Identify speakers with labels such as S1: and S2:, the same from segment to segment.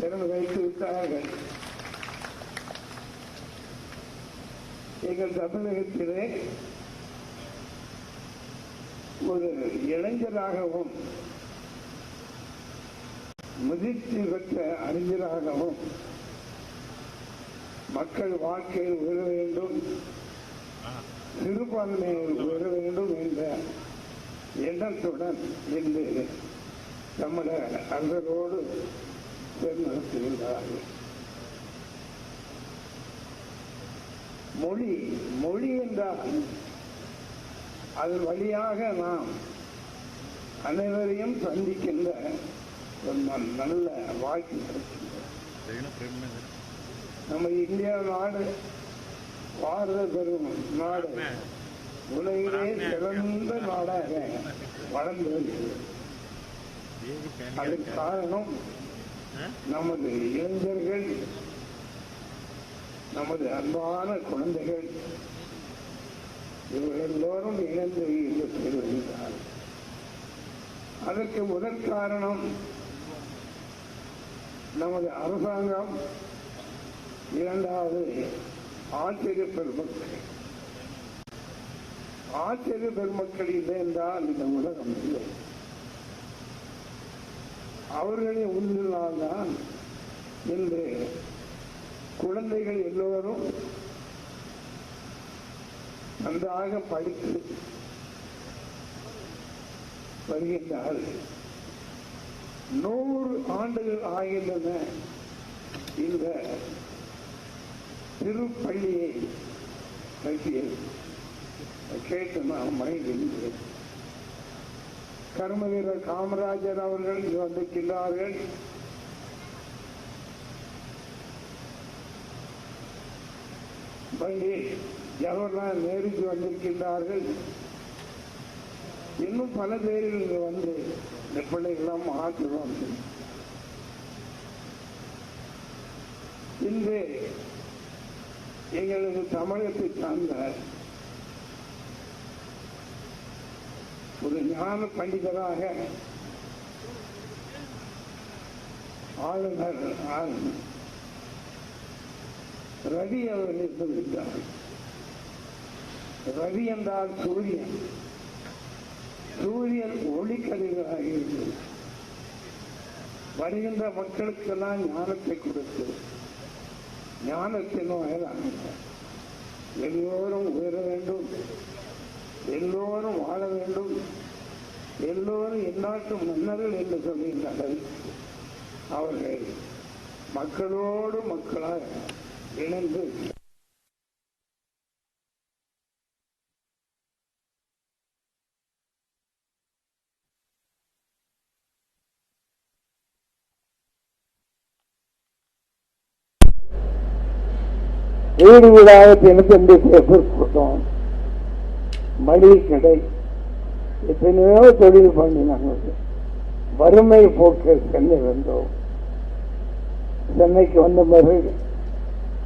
S1: திறந்து வைத்து விட்டார்கள். எங்கள் தமிழகத்திலே ஒரு இளைஞராகவும் முதிர்ச்சி பெற்ற அறிஞராகவும் மக்கள் வாழ்க்கையில் உயர வேண்டும், சிறுபான்மையில் உயர வேண்டும் என்ற எண்ணத்துடன் இன்று தமிழக அரசரோடு தேர்ந்தெடுத்துள்ளார்கள். மொழி என்றால் அதன் வழியாக நாம் அனைவரையும் சந்திக்கின்ற ஒரு நல்ல வாய்ப்பு கிடைக்கின்றது. நம்ம இந்தியா நாடு பாரத பெரும் நாடு உலகிலே சிறந்த நாடாக வளர்ந்து வருகிறது. அதற்கு காரணம் நமது இளைஞர்கள், நமது அன்பான குழந்தைகள் இவர்கள் எல்லோரும் இணைந்து வருகிறார்கள். அதற்கு முதல் காரணம் நமது அரசாங்கம், இரண்டாவது ஆச்சரிய பெருமக்கள். ஆச்சரிய பெருமக்கள் இல்லை என்றால் இந்த உலகம் இல்லை. அவர்களின் உண்மையில்தான் இன்று குழந்தைகள் எல்லோரும் நன்றாக படித்து வருகின்றார்கள். 100 ஆண்டுகள் ஆகின்றன இந்த திருப்பள்ளியை கட்டியது. கேட்டு நாம் மகிழ்கின்றேன். கர்ம வீரர் காமராஜர் அவர்கள் இங்கு வந்திருக்கின்றார்கள். ஜவஹர்லால் நேருஜி வந்திருக்கின்றார்கள். இன்னும் பல பேர்கள் இங்கு வந்து இந்த பிள்ளைகளாம் ஆற்றுவார்கள். இன்று எங்களது தமிழகத்தை சார்ந்த ஒரு ஞான பண்டிதராக ஆளுநர் ரவி அவர்கள் இருந்திருக்கிறார். ரவி என்றால் சூரியன். சூரியன் ஒளிக்கதிர்களாக இருந்தது. வருகின்ற மக்களுக்கெல்லாம் ஞானத்தை கொடுத்து ஞானத்தின் வாயிலாக எல்லோரும் உயர வேண்டும், எல்லோரும் வாழ வேண்டும், எல்லோரும் எந்நாட்டு மன்னர்கள் என்று சொல்கின்றார்கள். அவர்கள் மக்களோடு மக்களாக இணைந்து வீடு வீடாக தினத்தந்தி பேப்பர் போட்டோம். மளிகை கடை எத்தனையோ தொழில் பண்ணினாங்க. வறுமை போக்க சென்னை வந்தோம். சென்னைக்கு வந்த பிறகு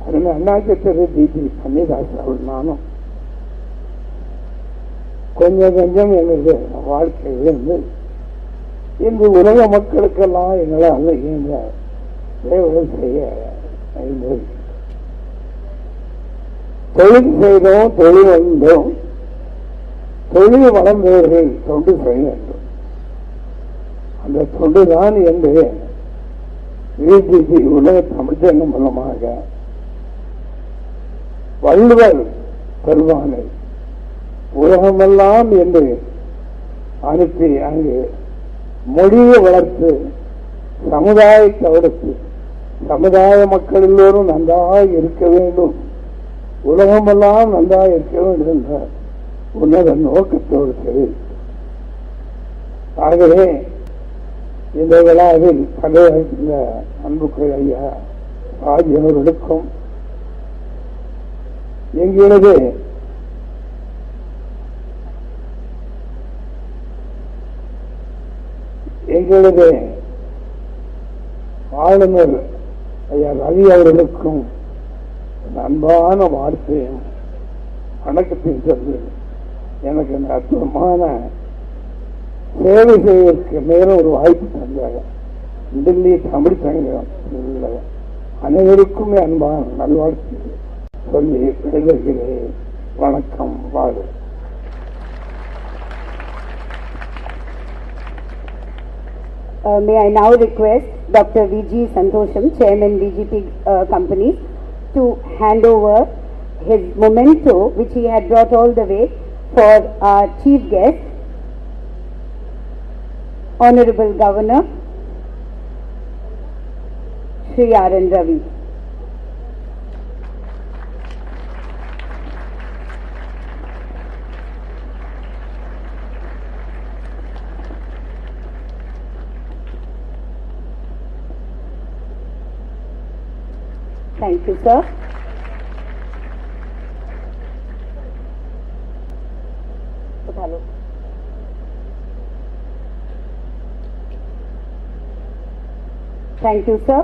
S1: அதுங்க அண்ணாச்சி திரு டிபி கன்னிதாஸ் அவள் நானும் கொஞ்சம் கொஞ்சம் எங்களுக்கு வாழ்க்கையில் இருந்து இன்று உலக மக்களுக்கெல்லாம் எங்களால் இந்த சேவை செய்ய தொழில் செய்தோம், தொழில் வந்தோம். தொழில் வளர்ந்தவர்கள் தொண்டு செய்ய வேண்டும். அந்த தொண்டுதான் என்று விஜிபி உலக தமிழ்ச்சங்கம் மூலமாக வள்ளுவர் பெருமானை உலகமெல்லாம் என்று அனுப்பி அங்கு மொழியை வளர்த்து சமுதாயத்தை வளர்த்து சமுதாய மக்கள் எல்லோரும் நன்றாக இருக்க வேண்டும், உலகமெல்லாம் நன்றாக இருக்க வேண்டும் என்ற உன்னத நோக்கத்தோடு சரி. ஆகவே இந்த விழாவில் பங்கேற்கின்ற அன்புக்குரிய ஐயா ராஜ் அவர்களுக்கும் எங்களது ஆளுநர் ஐயா ரவி அவர்களுக்கும் அன்பான வார்த்தையும் வணக்கத்தையும் சொல்லி எனக்கு இந்த அற்புதமான சேவை செய்வதற்கு மேலும் ஒரு வாய்ப்பு தந்தாங்க. டெல்லி தமிழ் சங்கம் அனைவருக்குமே அன்பான நல்வாழ்த்து சொல்லி விடைபெறுகிறேன். வணக்கம். வாழ்க.
S2: May I now request Dr. V.G. Santosham, Chairman VGP Companies, to hand over his memento which he had brought all the way for our chief guest, Honorable Governor Shri R.N. Ravi. Thank you, sir. Thank you, sir.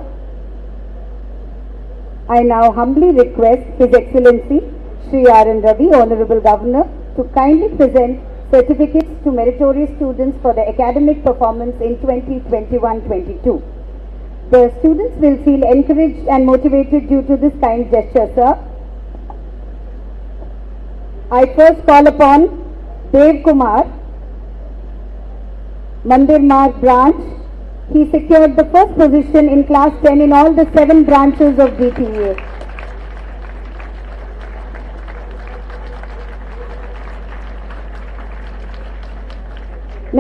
S2: I now humbly request His Excellency Shri R.N. Ravi, Honorable Governor, to kindly present certificates to meritorious students for the academic performance in 2021-22. The students will feel encouraged and motivated due to this kind gesture, sir. I first call upon Dev Kumar, Mandir Marg branch. He secured the first position in class 10 in all the 7 branches of DTA.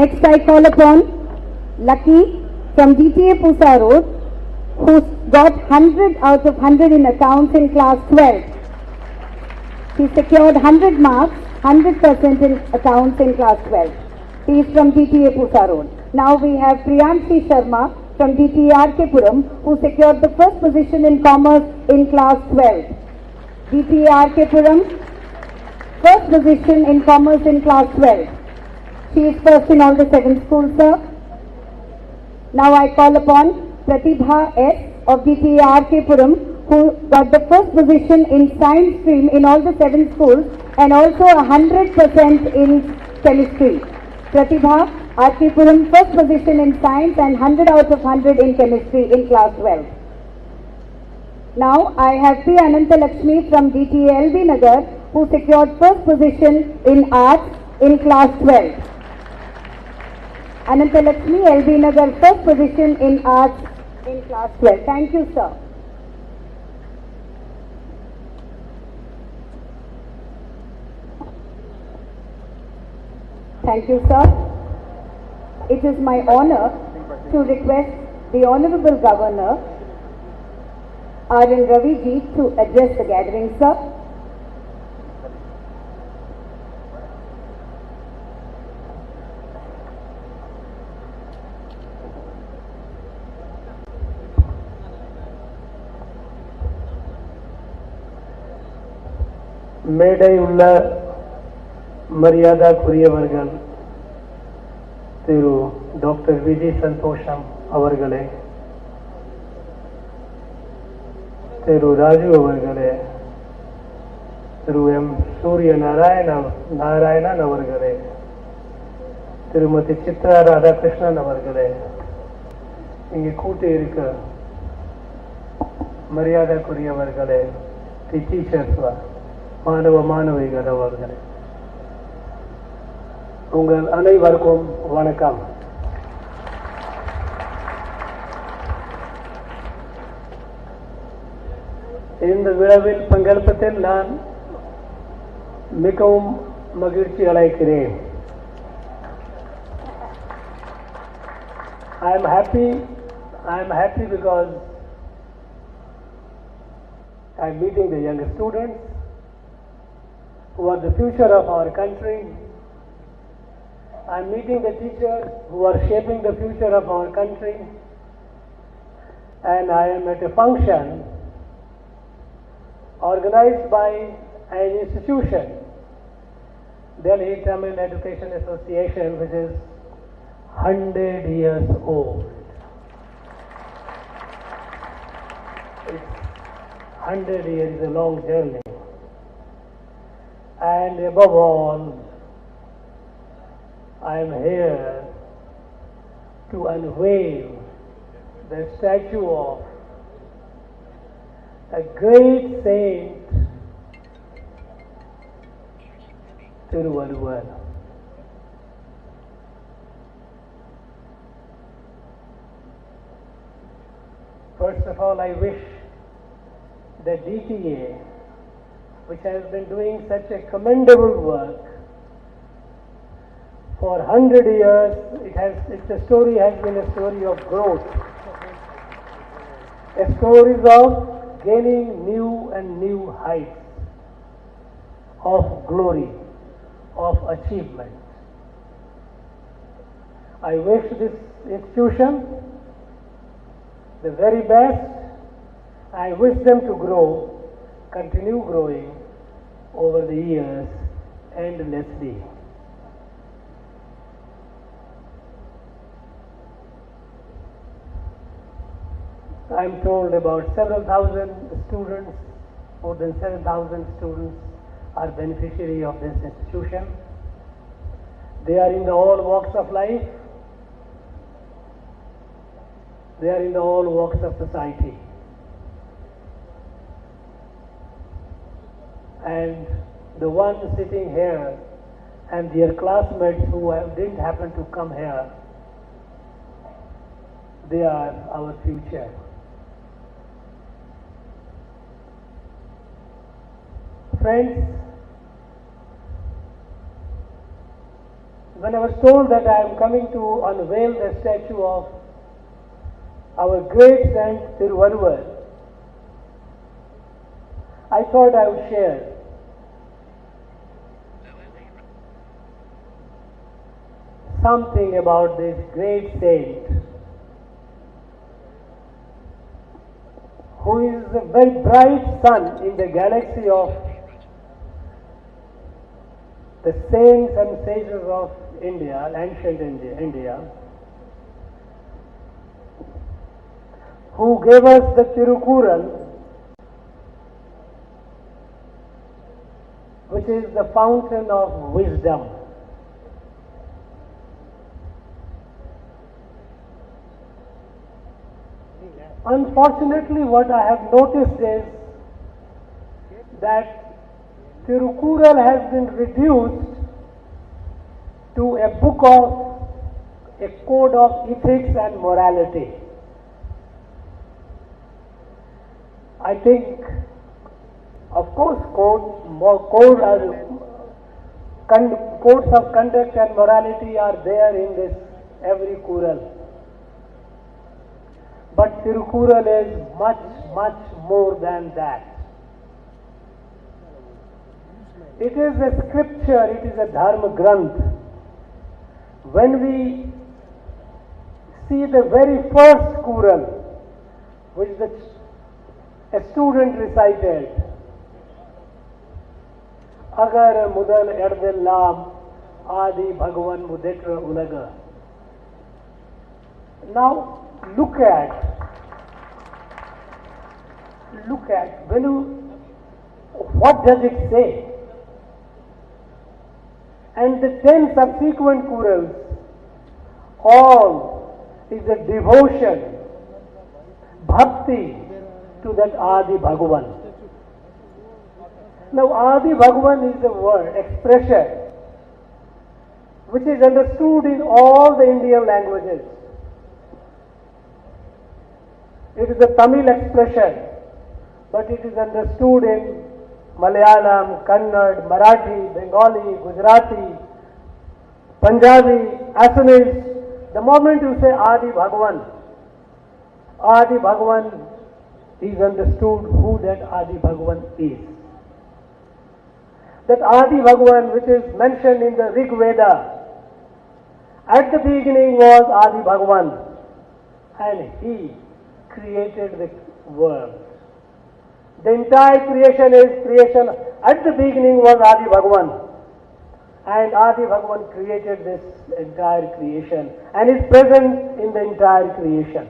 S2: Next I call upon Lucky from DTA Pusa Road, who got 100 out of 100 in accounts in class 12. He secured 100 marks, 100% in accounts in class 12. He is from DTA Pusa Road. Now we have Priyanshi Sharma from DTA RK Puram, who secured the first position in commerce in class 12. DTA RK Puram, first position in commerce in class 12. She is first in all the 7 schools, sir. Now I call upon Pratibha S of DTA RK Puram, who got the first position in science stream in all the 7 schools and also 100% in chemistry. Pratibha RK Puram, first position in science and 100 out of 100 in chemistry in class 12. Now I have P. Anantalakshmi from DTA LB Nagar, who secured first position in arts in class 12. Anantalakshmi, LB Nagar, first position in arts in class 12. Thank you, sir. Thank you, sir. It is my honor to request the Honorable Governor R.N. Ravi ji to address the gathering, sir.
S3: மேடை உள்ள மரியாதைக்குரியவர்கள் திரு doctor Viji சந்தோஷம் அவர்களே, திரு ராஜு அவர்களே, திரு M சூரிய நாராயணன் அவர்களே, திருமதி சித்ரா ராதாகிருஷ்ணன் அவர்களே, இங்கே கூட்டி இருக்க மரியாதைக்குரியவர்களே, டீச்சர்ஸ், மாணவ மாணவிகள் அவர்களே, உங்கள் அனைவருக்கும் வணக்கம். இந்த விழாவில் பங்கெடுப்பதில் நான் மிகவும் மகிழ்ச்சி அடைகிறேன். I am happy because I am meeting the young students who are the future of our country. I am meeting the teachers who are shaping the future of our country, and I am at a function organized by an institution, Delhi Tamil Education Association, which is 100 years old. It's 100 years is a long journey, and above all, I am here to unveil the statue of a great saint, Thiruvalluvar. First of all, I wish the DTA, which has been doing such a commendable work for 100 years, its story has been a story of growth, a story of gaining new and new heights of glory, of achievement. I wish this institution the very best. I wish them to grow, continue growing over the years endlessly. I am told about several thousand students, more than 7,000 students are beneficiary of this institution. They are in the all walks of life. They are in the all walks of society. And the ones sitting here and their classmates who didn't happen to come here, they are our future. Friends, when I was told that I am coming to unveil the statue of our great saint Thiruvalluvar, I thought I would share something about this great saint, who is a very bright sun in the galaxy of the saints and sages of India, ancient India, who gave us the Tirukural, which is the fountain of wisdom. Unfortunately, what I have noticed is that Tirukural has been reduced to a book of a code of ethics and morality. I think, of course, codes of conduct and morality are there in this every Kural. But Tirukural is much, much more than that. It is a scripture, it is a Dharma Granth. When we see the very first Kural, which a student recited, Agar Mudal Erdillam Adi Bhagavan Mudetra Ulaga. Now look at what does it say? And the 10 subsequent Kurals, all is a devotion, bhakti to that Adi Bhagavan. Now Adi Bhagavan is a word, expression, which is understood in all the Indian languages. It is a Tamil expression, but it is understood in Malayalam, Kannada, Marathi, Bengali, Gujarati, Punjabi, Assamese. The moment you say Adi Bhagavan is understood who that Adi Bhagavan is. That Adi Bhagavan, which is mentioned in the Rig Veda, at the beginning was Adi Bhagavan, and he created the world. The entire creation is creation. At the beginning was Adi Bhagavan, and Adi Bhagavan created this entire creation and is present in the entire creation.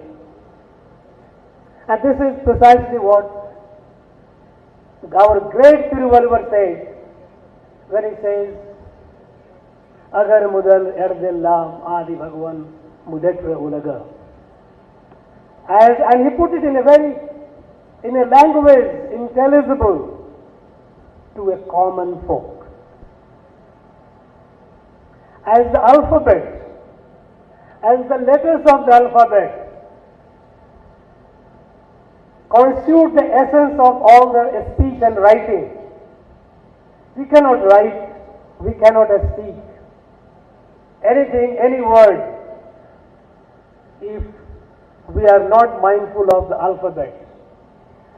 S3: And this is precisely what our great Thiruvalluvar says when he says, Agar Mudal Erdillam Adi Bhagavan Mudetra Ulaga. and he put it in a language intelligible to a common folk. As the alphabet, as the letters of the alphabet constitute the essence of all the speech and writing, we cannot write, we cannot speak anything, any word, if we are not mindful of the alphabet.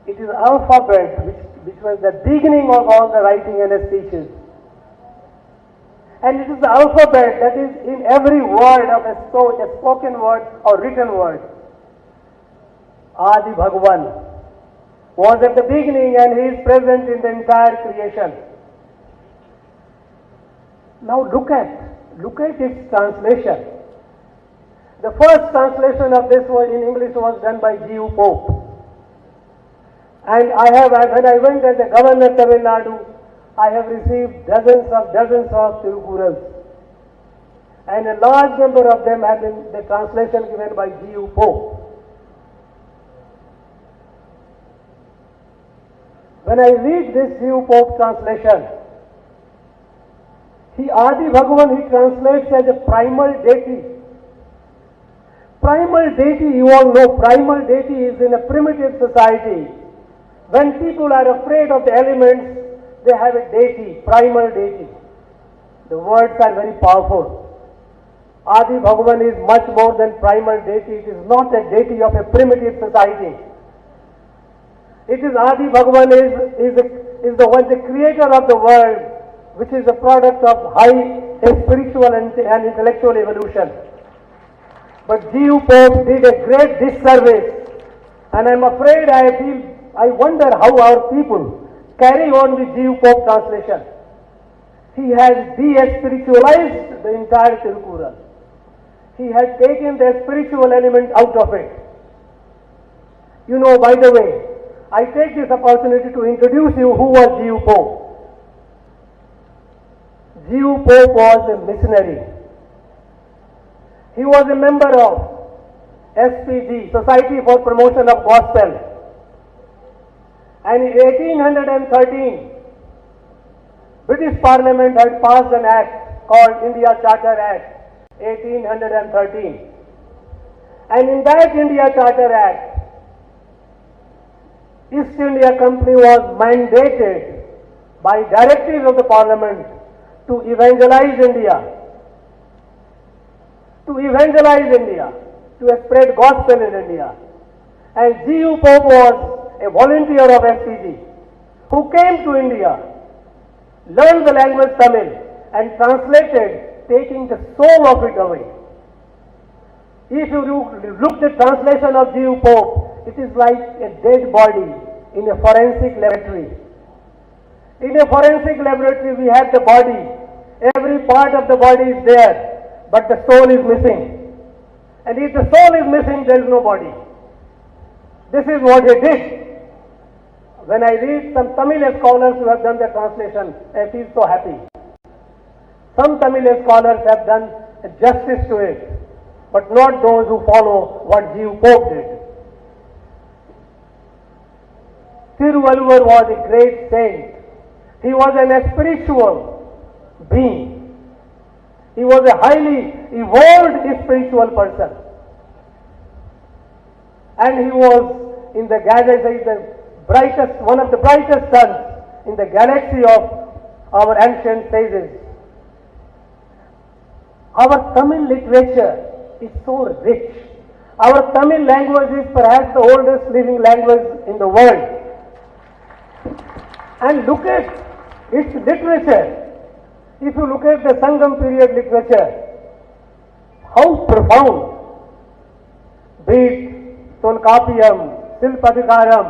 S3: It is alphabet which was the beginning of all the writing and speeches. And it is the alphabet that is in every word of a spoken word or written word. Adi Bhagavan was at the beginning and he is present in the entire creation. Now look at its translation. The first translation of this was in English was done by G.U. Pope. And when I went as a governor of Tamil Nadu, I have received dozens of Tirukurals. And a large number of them have been the translation given by G.U. Pope. When I read this G.U. Pope translation, Adi Bhagavan, he translates as a primal deity. Primal deity, you all know, primal deity is in a primitive society. When people are afraid of the elements, they have a deity, primal deity. The words are very powerful. Adi Bhagavan is much more than primal deity. It is not a deity of a primitive society. It is Adi Bhagavan is the creator of the world, which is a product of high spiritual and intellectual evolution. But G.U. Pope did a great disservice, and I'm afraid I wonder how our people carry on with G.U. Pope translation. He has de-spiritualized the entire Tirukural. He has taken the spiritual element out of it. You know, by the way, I take this opportunity to introduce you who was G.U. Pope. G.U. Pope was a missionary. He was a member of SPG, Society for Promotion of Gospel. And in 1813, British Parliament had passed an act called India Charter Act, 1813. And in that India Charter Act, East India Company was mandated by directives of the Parliament to evangelize India, to spread gospel in India. And G.U. Pope was a volunteer of SPG who came to India, learned the language Tamil and translated, taking the soul of it away. If you look at the translation of G.U. Pope, it is like a dead body in a forensic laboratory. In a forensic laboratory, we have the body. Every part of the body is there, but the soul is missing. And if the soul is missing, there is no body. This is what he did. When I read some Tamil scholars who have done the translation, I feel so happy. Some Tamil scholars have done justice to it, but not those who follow what G.U. Pope did. Tiruvalluvar was a great saint. He was a spiritual being. He was a highly evolved spiritual person. And he was in the galaxy, one of the brightest suns in the galaxy of our ancient sages. Our Tamil literature is so rich. Our Tamil language is perhaps the oldest living language in the world. And look at its literature. If you look at the Sangam period literature, how profound, be it Tolkapiyam, Silpadikaram,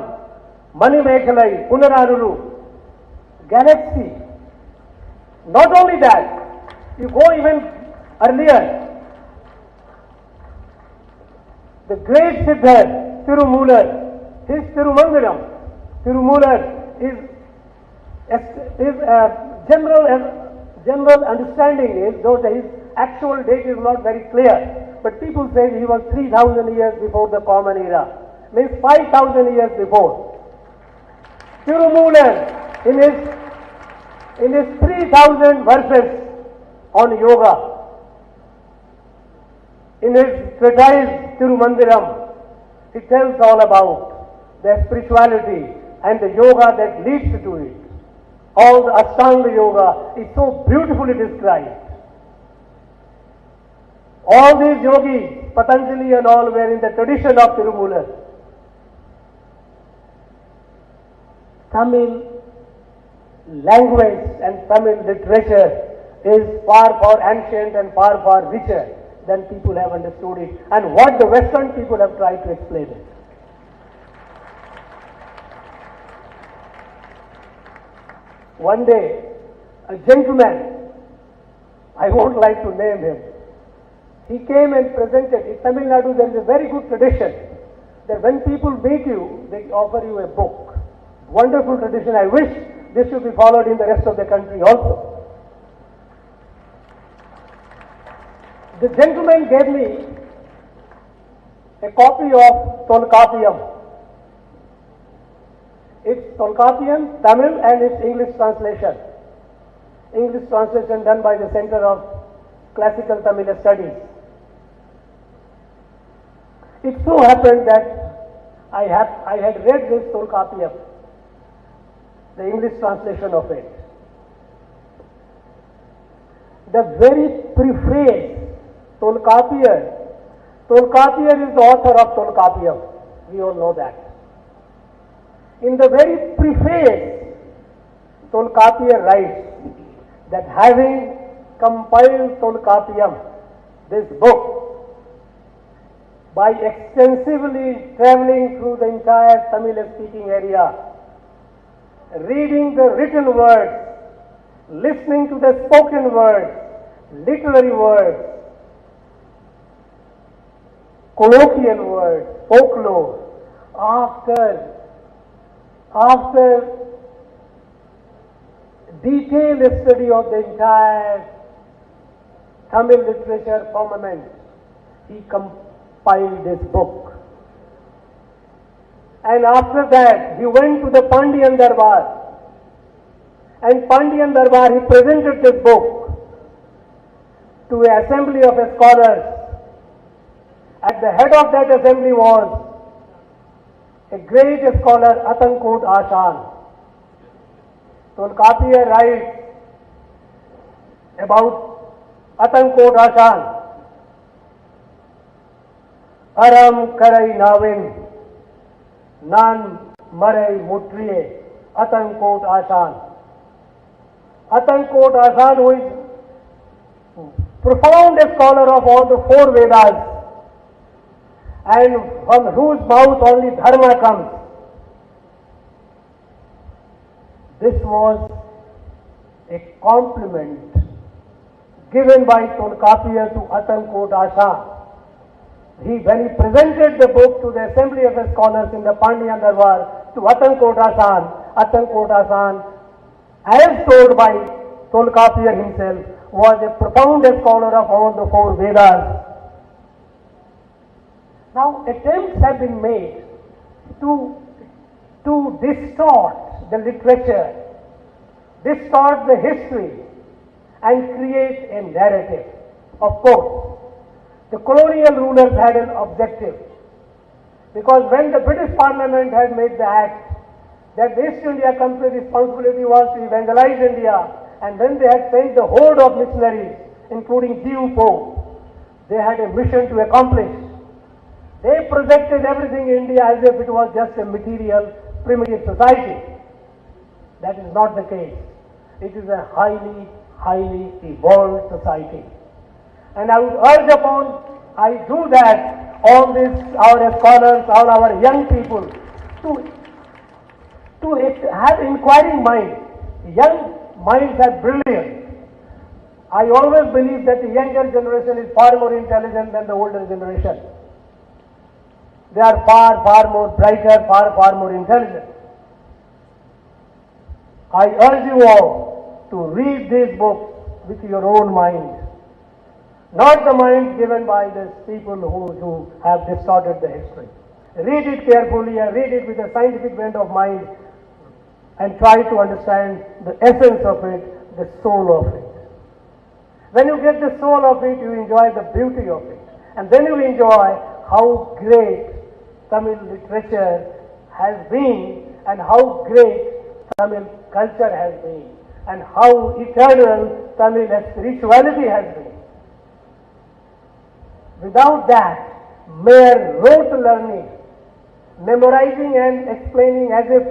S3: Manimekhalai, Punararuru, Galaxy. Not only that, you go even earlier, the great Siddhar, Tirumular, his Tirumangalam, Tirumular is general understanding is, though his actual date is not very clear, but people say he was 3,000 years before the Common Era, means 5,000 years before. Tirumulan, in his 3,000 verses on yoga, in his treatise Tirumandiram, he tells all about the spirituality and the yoga that leads to it. All the Ashtanga yoga is so beautifully described. All these yogis, Patanjali and all, were in the tradition of Tirumulan. Tamil language and Tamil literature is far ancient and far richer than people have understood it, and what the Western people have tried to explain it. One day, a gentleman, I won't like to name him, he came and presented. In Tamil Nadu there is a very good tradition that when people meet you, they offer you a book. Wonderful tradition. I wish this should be followed in the rest of the country also. The gentleman gave me a copy of Tolkappiyam. It's Tolkappiyam, Tamil, and its English translation. English translation done by the Center of Classical Tamil Studies. It so happened that I had read this Tolkappiyam, the English translation of it. The very preface, Tolkappiyar is the author of Tolkappiyam. We all know that. In the very preface, Tolkappiyar writes that having compiled Tolkappiyam, this book, by extensively traveling through the entire Tamil-speaking area, reading the written words, listening to the spoken words, literary words, colloquial words, folklore, after detailed study of the entire Tamil literature firmament, he compiled this book. And after that, he went to the Pandian Darbar. And Pandian Darbar, he presented this book to an assembly of scholars. At the head of that assembly was a great scholar, Atankot Ashan. Tolkappiyar writes about Atankot Ashan. Aram Karai Navin, Nan Marai Mutriye, Atankot Ashan. Atankot Ashan, who is profound scholar of all the four Vedas, and from whose mouth only dharma comes. This was a compliment given by Tolkappiyar to Atankot Ashan. When he presented the book to the assembly of scholars in the Pandian Darbar to Atankot Ashan, as told by Tolkappiyar himself, was a profound scholar of all the four Vedas. Now, attempts have been made to distort the literature, distort the history, and create a narrative. Of course, the colonial rulers had an objective, because when the British Parliament had made the act that the East India Company responsibility was to evangelize India, and when they had sent the horde of missionaries, including G.U. Pope, they had a mission to accomplish. They projected everything in India as if it was just a material, primitive society. That is not the case. It is a highly evolved society. And I would urge upon, I do that, all this, our scholars, all our young people, to have inquiring minds. Young minds are brilliant. I always believe that the younger generation is far more intelligent than the older generation. They are far more brighter, far more intelligent. I urge you all to read these books with your own mind, not the minds given by these people who have distorted the history. Read it carefully and read it with a scientific bent of mind and try to understand the essence of it, the soul of it. When you get the soul of it, you enjoy the beauty of it. And then you enjoy how great Tamil literature has been and how great Tamil culture has been and how eternal Tamil spirituality has been. Without that, mere rote learning, memorizing and explaining as if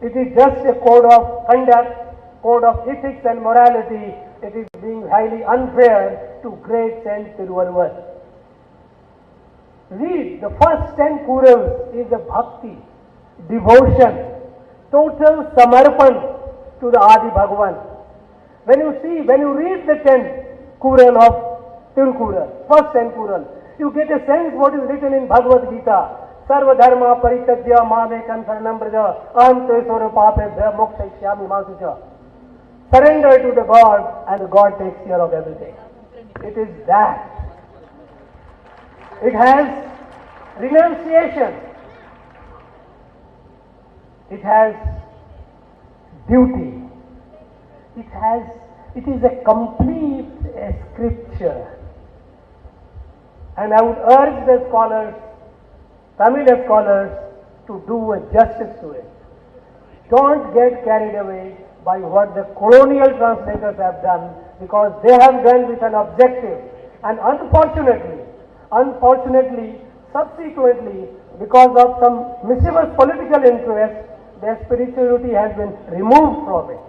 S3: it is just a code of conduct, code of ethics and morality, it is being highly unfair to great Saint Tiruvalluvar. Read the first 10 Kurals is a bhakti, devotion, total samarpan to the Adi Bhagavan. When you read the 10 Kural of Tirukural, first 10 Kural, you get a sense what is written in Bhagavad Gita. Sarva dharma parityajya mamekam saranam braja aham te sarvapapebhyo mokshayishyami ma sucha. Surrender to the God and the God takes care of everything. It is that. It has renunciation. It has duty. It is a complete scripture. And I would urge the scholars, Tamil scholars, to do a justice to it. Don't get carried away by what the colonial translators have done, because they have done with an objective. And unfortunately, subsequently, because of some mischievous political interest, their spirituality has been removed from it.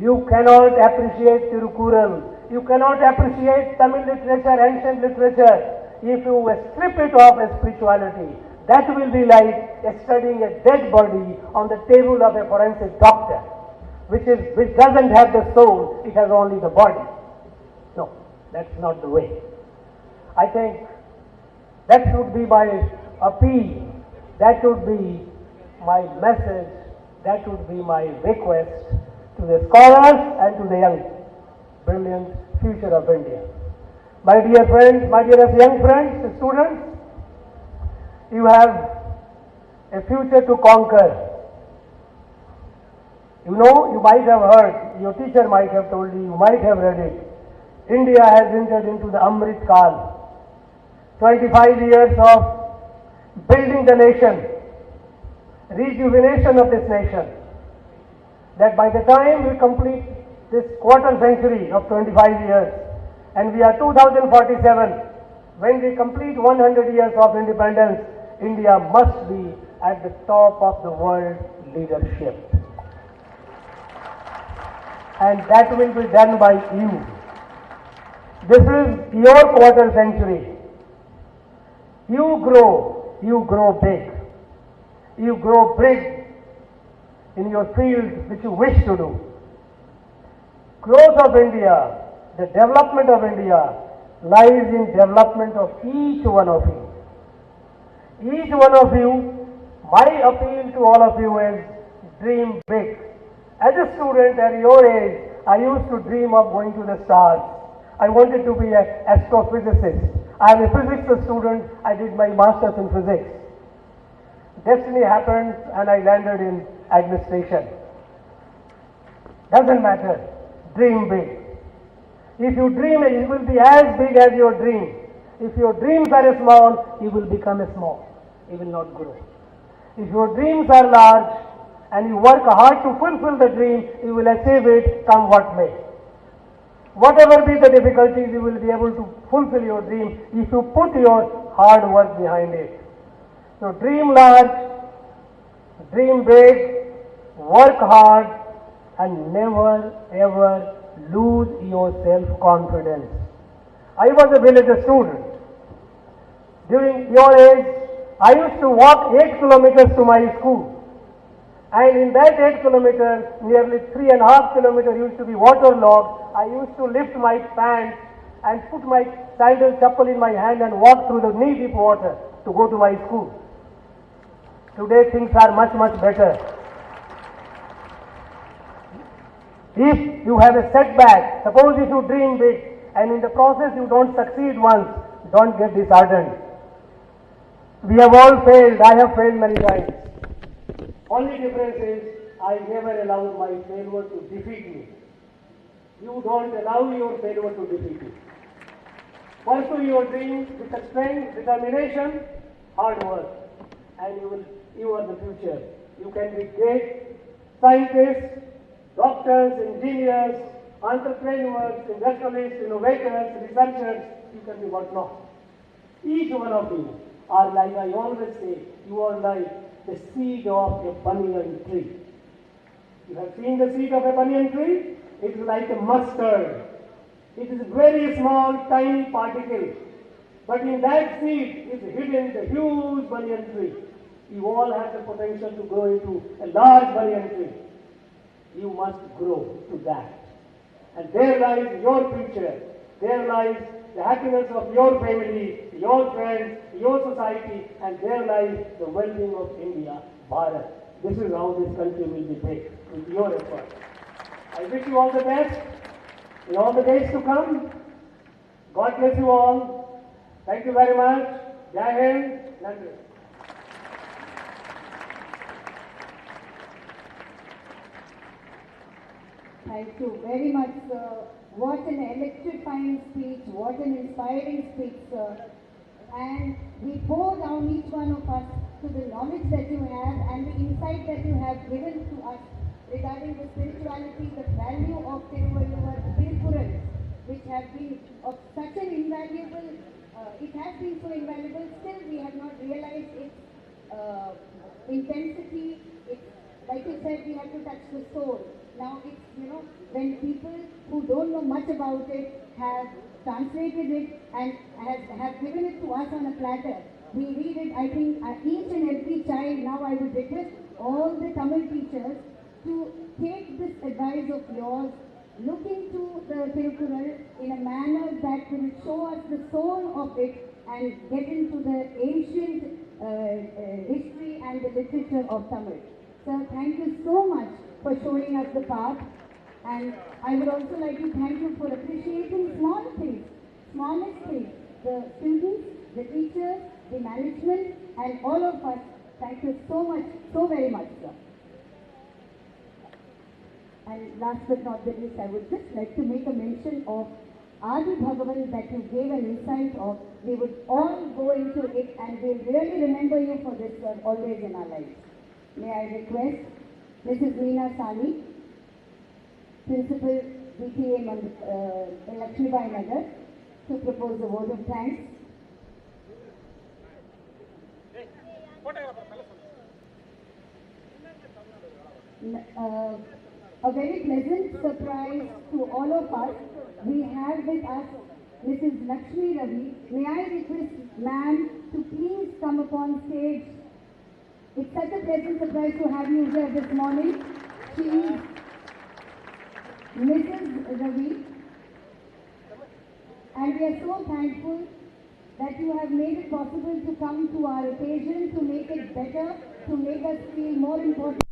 S3: You cannot appreciate Tirukural, you cannot appreciate Tamil literature, ancient literature, if you strip it of a spirituality. That will be like studying a dead body on the table of a forensic doctor, which doesn't have the soul, it has only the body. No, that's not the way. I think that should be my appeal, that should be my message, that would be my request to the scholars and to the young, brilliant future of India. My dear friends, my dearest young friends, students, you have a future to conquer. You know, you might have heard, your teacher might have told you, you might have read it. India has entered into the Amrit Kal. 25 years of building the nation, rejuvenation of this nation. That by the time we complete this quarter century of 25 years, and we are 2047, when we complete 100 years of independence, India must be at the top of the world leadership. And that will be done by you. This is your quarter century. You grow big. You grow big in your field which you wish to do. Growth of India, the development of India lies in development of each one of you. Each one of you, my appeal to all of you is dream big. As a student at your age, I used to dream of going to the stars. I wanted to be an astrophysicist. I am a physics student. I did my master's in physics. Destiny happened and I landed in administration. Doesn't matter. Dream big. If you dream, it will be as big as your dream. If your dreams are small, you will become small. You will not grow. If your dreams are large and you work hard to fulfill the dream, you will achieve it come what may. Whatever be the difficulties, you will be able to fulfill your dream if you put your hard work behind it. So dream large, dream big, work hard, and never ever lose your self-confidence. I was a village student. During your age, I used to walk 8 kilometers to my school. And in that 8 kilometers, nearly 3.5 kilometers used to be waterlogged. I used to lift my pants and put my sandal chappal in my hand and walk through the knee-deep water to go to my school. Today things are much, much better. If you have a setback, suppose if you dream big and in the process you don't succeed once, don't get disheartened. We have all failed. I have failed many times. Only difference is I never allowed my failure to defeat me. You don't allow your failure to defeat you. Pursue your dreams with strength, determination, hard work, and you are the future. You can be great scientists, doctors, engineers, entrepreneurs, industrialists, innovators, researchers. You can be what not. Each one of you are, like I always say, you are like the seed of a banyan tree. You have seen the seed of a banyan tree? It is like a mustard. It is a very small, tiny particle. But in that seed is hidden the huge banyan tree. You all have the potential to grow into a large banyan tree. You must grow to that. And there lies your future. There lies the happiness of your family, your friends, your society, and there lies the well-being of India, Bharat. This is how this country will be built, with your effort. I wish you all the best in all the days to come. God bless you all. Thank you very much. Jai Hind. Nandri.
S2: Thank you very much, sir. What an electrifying speech, what an inspiring speech, sir. And we bow down, each one of us, to the knowledge that you have and the insight that you have given to us regarding the spirituality, the value of Tirupurals, which have been of such an invaluable, it has been so invaluable, still we have not realized its intensity. It's, like you said, we have to touch the soul. Now it's, when people who don't know much about it have translated it and have given it to us on a platter, we read it. I think each and every child, now I would request all the Tamil teachers to take this advice of yours, look into the Tirukural in a manner that will show us the soul of it and get into the ancient history and the literature of Tamil. Sir, thank you so much for showing us the path, and I would also like to thank you for appreciating small things, smallest things, the students, the teachers, the management, and all of us. Thank you so much, so very much, sir. And last but not the least, I would just like to make a mention of Adi Bhagavan that you gave an insight of. We would all go into it and we'll really remember you for this, sir, always in our lives. May I request Mrs. Meena Sani, Principal DTA in Lakshmibai Nagar, to propose the vote of thanks. A very pleasant surprise to all of us. We have with us Mrs. Lakshmi Ravi. May I request ma'am to please come upon stage. It's such a pleasant surprise to have you here this morning. She is Mrs. Ravi. And we are so thankful that you have made it possible to come to our occasion, to make it better, to make us feel more important.